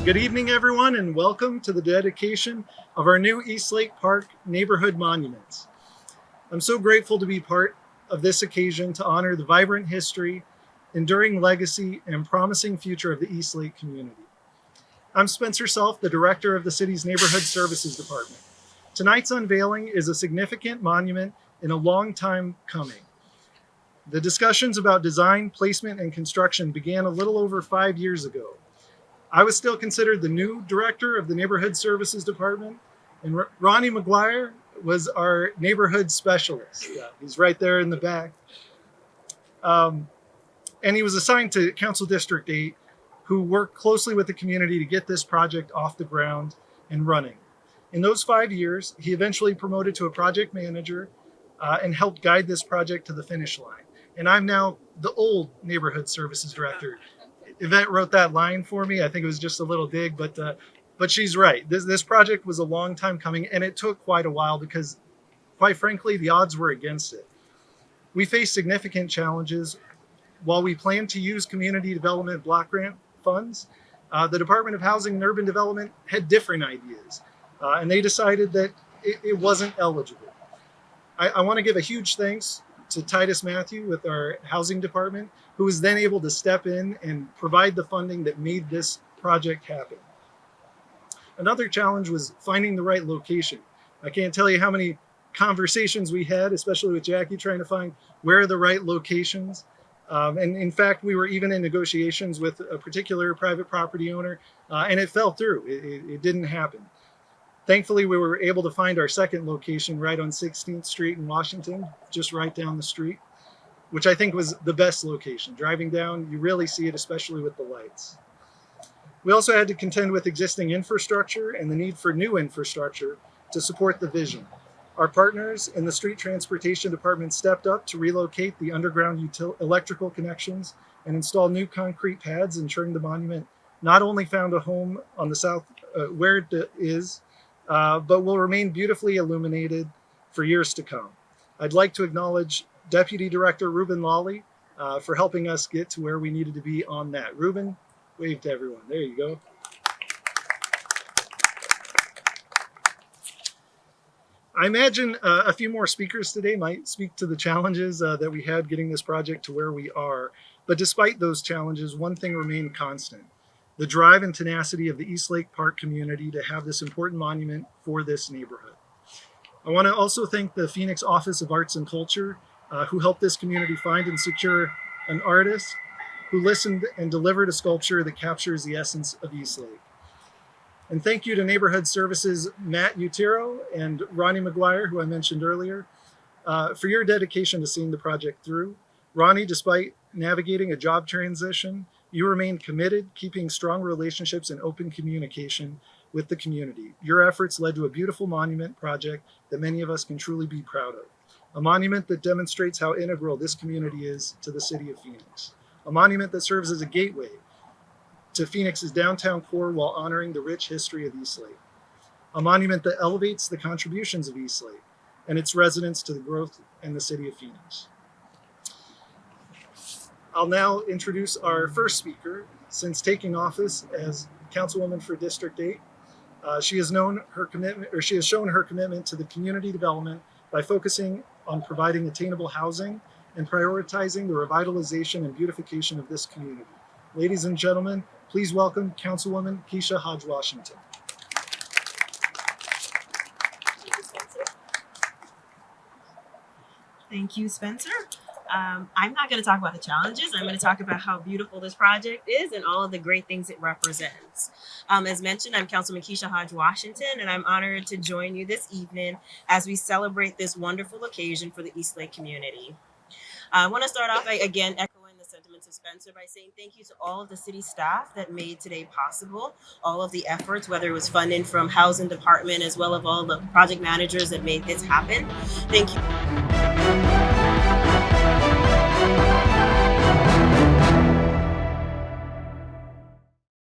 Good evening, everyone, and welcome to the dedication of our new Eastlake Park neighborhood monuments. I'm so grateful to be part of this occasion to honor the vibrant history, enduring legacy, and promising future of the Eastlake community. I'm Spencer Self, the director of the city's Neighborhood Services Department. Tonight's unveiling is a significant monument in a long time coming. The discussions about design, placement, and construction began a little over 5 years ago. I was still considered the new director of the Neighborhood Services Department, and Ronnie McGuire was our neighborhood specialist. Yeah, he's right there in the back. And he was assigned to Council District 8, who worked closely with the community to get this project off the ground and running. In those 5 years, he eventually promoted to a project manager and helped guide this project to the finish line. And I'm now the old Neighborhood Services Director. Yvette wrote that line for me. I think it was just a little dig, but she's right. This project was a long time coming, and it took quite a while because, quite frankly, the odds were against it. We faced significant challenges. While we planned to use community development block grant funds, the Department of Housing and Urban Development had different ideas, and they decided that it wasn't eligible. I want to give a huge thanks to Titus Matthew with our housing department, who was then able to step in and provide the funding that made this project happen. Another challenge was finding the right location. I can't tell you how many conversations we had, especially with Jackie, trying to find where are the right locations. And in fact, we were even in negotiations with a particular private property owner, and it fell through. It didn't happen. Thankfully, we were able to find our second location right on 16th Street in Washington, just right down the street, which I think was the best location. Driving down, you really see it, especially with the lights. We also had to contend with existing infrastructure and the need for new infrastructure to support the vision. Our partners in the Street Transportation Department stepped up to relocate the underground electrical connections and install new concrete pads, ensuring the monument not only found a home on the south where it is, but will remain beautifully illuminated for years to come. I'd like to acknowledge Deputy Director Ruben Lawley for helping us get to where we needed to be on that. Ruben, wave to everyone. There you go. I imagine a few more speakers today might speak to the challenges that we had getting this project to where we are. But despite those challenges, one thing remained constant: the drive and tenacity of the Eastlake Park community to have this important monument for this neighborhood. I want to also thank the Phoenix Office of Arts and Culture, who helped this community find and secure an artist who listened and delivered a sculpture that captures the essence of Eastlake. And thank you to Neighborhood Services Matt Utero and Ronnie McGuire, who I mentioned earlier, for your dedication to seeing the project through. Ronnie, despite navigating a job transition, you remained committed, keeping strong relationships and open communication with the community. Your efforts led to a beautiful monument project that many of us can truly be proud of. A monument that demonstrates how integral this community is to the city of Phoenix. A monument that serves as a gateway to Phoenix's downtown core while honoring the rich history of Eastlake. A monument that elevates the contributions of Eastlake and its residents to the growth in the city of Phoenix. I'll now introduce our first speaker. Since taking office as Councilwoman for District 8, she has shown her commitment to the community development by focusing on providing attainable housing and prioritizing the revitalization and beautification of this community. Ladies and gentlemen, please welcome Councilwoman Keisha Hodge-Washington. Thank you, Spencer. I'm not going to talk about the challenges. I'm going to talk about how beautiful this project is and all of the great things it represents. As mentioned, I'm Councilman Keisha Hodge-Washington, and I'm honored to join you this evening as we celebrate this wonderful occasion for the Eastlake community. I want to start off by, again, echoing the sentiments of Spencer by saying thank you to all of the city staff that made today possible, all of the efforts, whether it was funding from housing department as well as all the project managers that made this happen. Thank you.